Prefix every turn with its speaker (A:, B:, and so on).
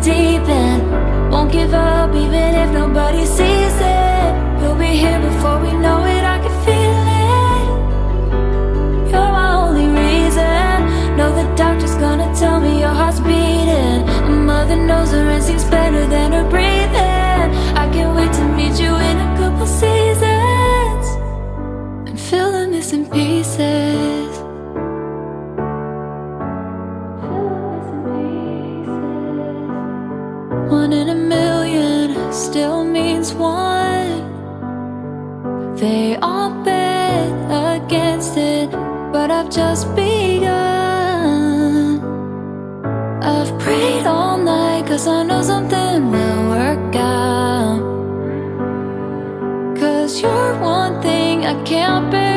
A: deep end. Won't give up even if nobody sees it. You'll be here before we know it, I can feel it. You're my only reason. Know the doctor's gonna tell me your heart's beating. A mother knows her instincts better than her breathing. I can't wait to meet you in a couple seasons and fill the missing pieces. One in a million still means one. They all bet against it, but I've just begun. I've prayed all night, cause I know something will work out. Cause you're one thing I can't bear.